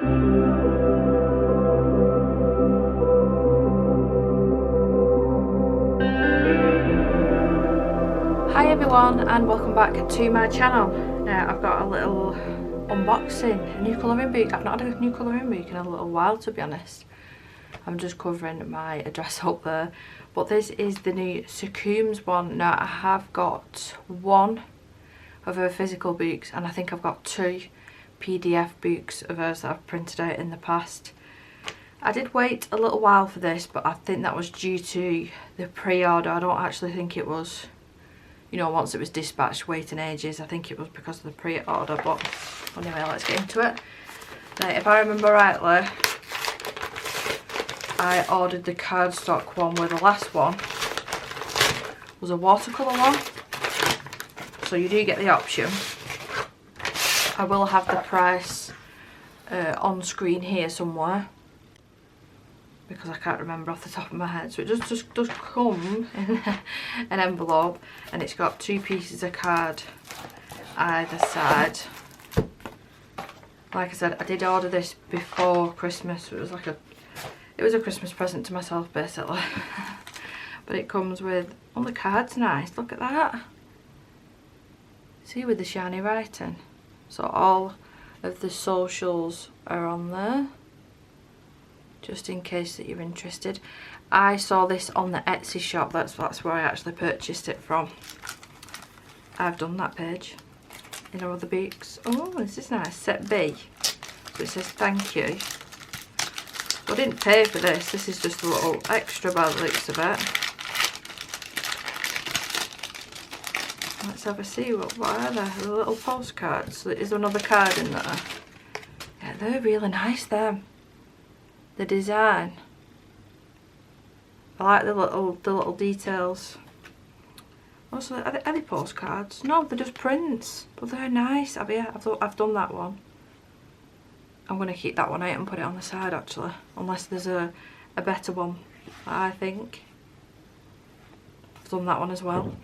Hi everyone and welcome back to my channel. Now I've got a little unboxing, a new colouring book. I've not had a new colouring book in a little while, to be honest. I'm just covering my address up there. But this is the new Sakuems one. Now I have got one of her physical books and I think I've got two PDF books of hers that I've printed out in the past. I did wait a little while for this, but I think that was due to the pre-order. I don't actually think it was, you know, once it was dispatched, waiting ages. I think it was because of the pre-order, but anyway, let's get into it. Now, if I remember rightly, I ordered the cardstock one, where the last one was a watercolour one. So you do get the option. I will have the price on screen here somewhere, because I can't remember off the top of my head. So it just does come in an envelope, and it's got two pieces of card either side. Like I said, I did order this before Christmas. It was like a Christmas present to myself, basically. But it comes with, oh, the card's nice, look at that. See, with the shiny writing. So all of the socials are on there, just in case that you're interested. I saw this on the Etsy shop. That's where I actually purchased it from. I've done that page in our other books. Oh, this is nice. Set B. So it says thank you. So I didn't pay for this. This is just a little extra by the looks of it. Let's have a see. What are they? The little postcards. So is there another card in there? Yeah, they're really nice, them. The design. I like the little details. Also, are they postcards? No, they're just prints, but they're nice. I've done that one. I'm going to keep that one out and put it on the side, actually, unless there's a better one, I think. I've done that one as well.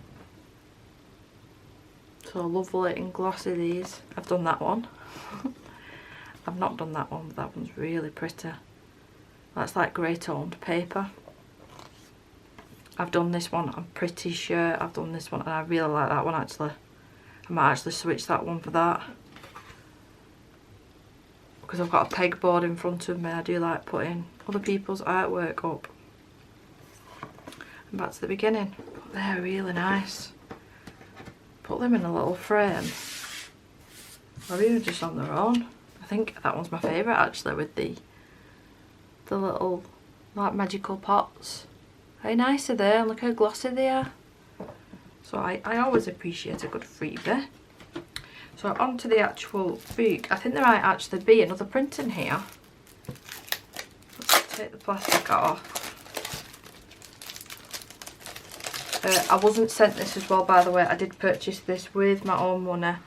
So lovely and glossy, these. I've done that one. I've not done that one, but that one's really pretty. That's like grey toned paper. I've done this one, I'm pretty sure I've done this one, and I really like that one, actually. I might actually switch that one for that, because I've got a pegboard in front of me. I do like putting other people's artwork up. And back to the beginning. But they're really nice. Put them in a little frame, or even just on their own. I think that one's my favourite, actually, with the little like magical pots. How nice are they, and look how glossy they are. So I always appreciate a good freebie. So on to the actual book. I think there might actually be another print in here. Let's take the plastic off. I wasn't sent this as well, by the way. I did purchase this with my own money,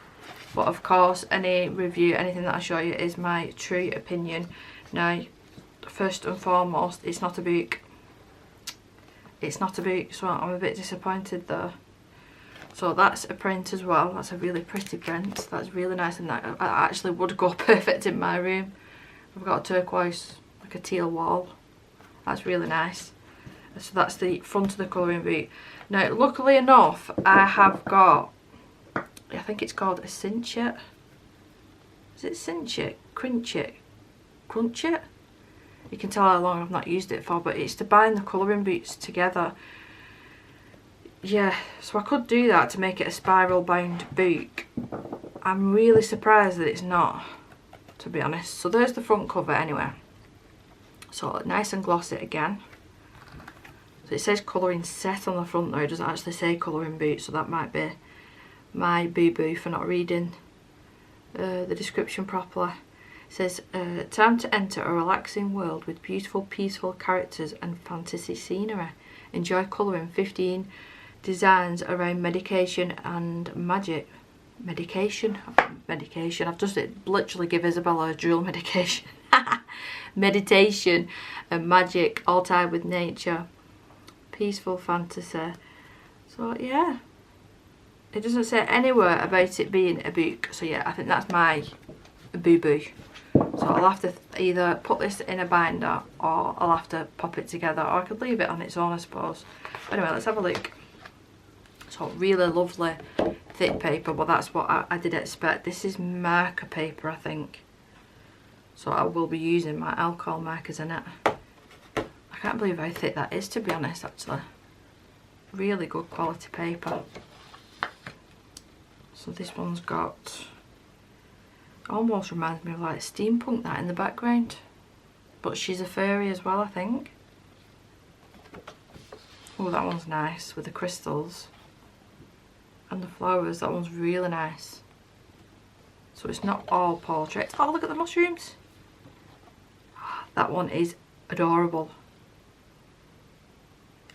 but of course any review, anything that I show you is my true opinion. Now, first and foremost, it's not a book. It's not a book, so I'm a bit disappointed there. So that's a print as well. That's a really pretty print. That's really nice, and that actually would go perfect in my room. I've got a turquoise, like a teal wall. That's really nice. So that's the front of the colouring book. Now, luckily enough, I have got, I think it's called a cinch it. Is it cinch it? Crunch it? Crunch it? You can tell how long I've not used it for, but it's to bind the colouring books together. Yeah, so I could do that to make it a spiral bound book. I'm really surprised that it's not, to be honest. So there's the front cover anyway. So nice and glossy again. So it says colouring set on the front though, it doesn't actually say colouring book, so that might be my boo-boo for not reading the description properly. It says, time to enter a relaxing world with beautiful, peaceful characters and fantasy scenery. Enjoy colouring 15 designs around medication and magic. Medication? I've just literally give Isabella a drill medication. Meditation and magic, all tied with nature. Peaceful fantasy. So yeah, it doesn't say anywhere about it being a book. So yeah, I think that's my boo-boo. So So I'll have to either put this in a binder or I'll have to pop it together, or I could leave it on its own, I suppose. But anyway, let's have a look. So really lovely thick paper, but that's what I did expect. This is marker paper, I think. So I will be using my alcohol markers in it. I can't believe how thick that is, to be honest, actually. Really good quality paper. So this one's got, almost reminds me of like steampunk, that in the background. But she's a fairy as well, I think. Oh, that one's nice with the crystals. And the flowers, that one's really nice. So it's not all portraits. Oh, look at the mushrooms. That one is adorable.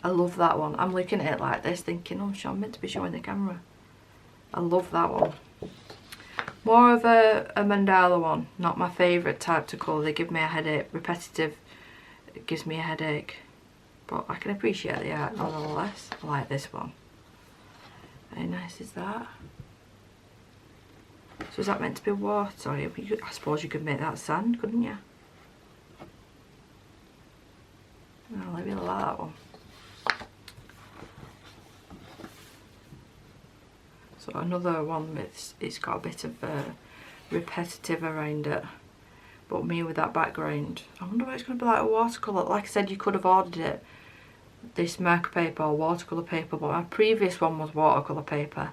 I love that one. I'm looking at it like this thinking, oh, I'm meant to be showing the camera. I love that one. More of a mandala one. Not my favourite type to colour. They give me a headache. Repetitive, it gives me a headache. But I can appreciate the art nonetheless. I like this one. How nice is that? So is that meant to be water? Sorry, I suppose you could make that sand, couldn't you? Oh, I really like that one. So another one that's, it's got a bit of repetitive around it. But me with that background. I wonder what it's going to be like a watercolour. Like I said, you could have ordered it, this marker paper or watercolour paper, but my previous one was watercolour paper.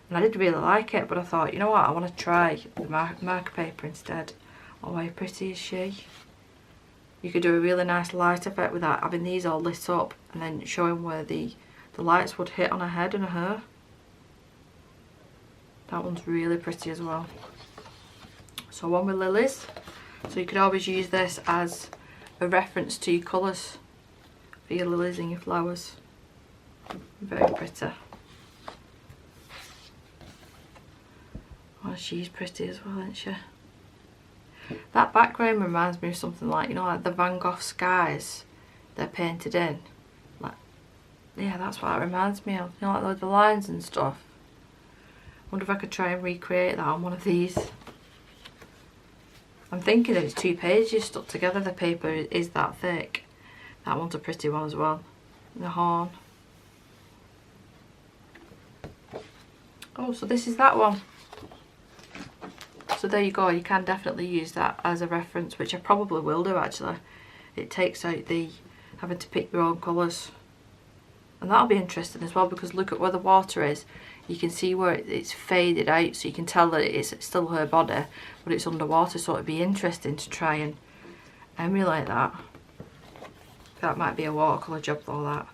And I did really like it, but I thought, you know what, I want to try the marker paper instead. Oh, how pretty is she? You could do a really nice light effect with that, having these all lit up and then showing where the lights would hit on her head and her hair. That one's really pretty as well. So one with lilies. So you could always use this as a reference to your colours for your lilies and your flowers. Very pretty. Oh, she's pretty as well, isn't she? That background reminds me of something like, you know, like the Van Gogh skies they're painted in. Like, yeah, that's what it reminds me of. You know, like the lines and stuff. Wonder if I could try and recreate that on one of these. I'm thinking that it's 2 pages stuck together. The paper is that thick. That one's a pretty one as well. The horn. Oh, so this is that one. So there you go. You can definitely use that as a reference, which I probably will do actually. It takes out the having to pick your own colours. And that'll be interesting as well, because look at where the water is. You can see where it's faded out, so you can tell that it's still her body, but it's underwater, so it'd be interesting to try and emulate that. That might be a watercolour job though, that.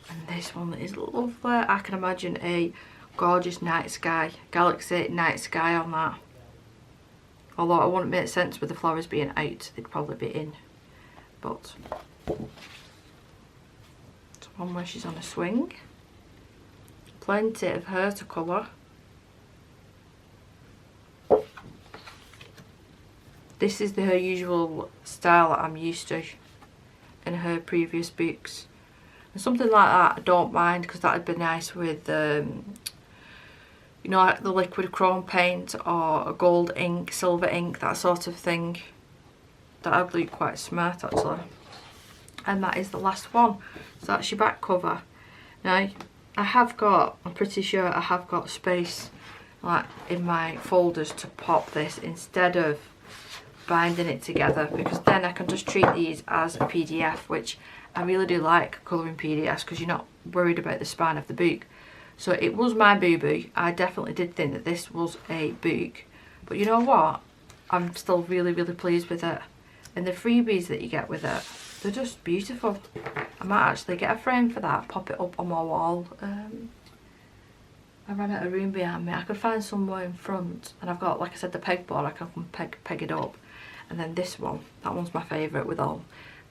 And this one is lovely. I can imagine a gorgeous night sky, galaxy night sky on that. Although it wouldn't make sense with the flowers being out, they'd probably be in. But it's one where she's on a swing. Plenty of her to colour. This is her usual style that I'm used to in her previous books. And something like that I don't mind, because that would be nice with you know, like the liquid chrome paint or a gold ink, silver ink, that sort of thing. That would look quite smart actually. And that is the last one. So that's your back cover. Now I have got, I'm pretty sure I have got space like in my folders to pop this instead of binding it together, because then I can just treat these as a PDF, which I really do like colouring PDFs, because you're not worried about the spine of the book. So it was my boo-boo. I definitely did think that this was a book, but you know what, I'm still really pleased with it. And the freebies that you get with it, they're just beautiful. I might actually get a frame for that, pop it up on my wall. I ran out of room behind me. I could find somewhere in front, and I've got, like I said, the pegboard. I can peg it up. And then this one, that one's my favourite, with all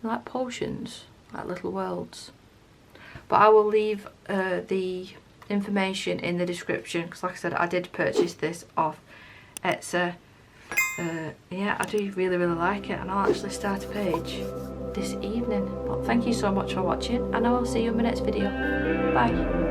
like potions, like little worlds. But I will leave the information in the description, because like I said, I did purchase this off Etsy. Yeah, I do really like it, and I'll actually start a page this evening. But thank you so much for watching, and I will see you in my next video. Bye.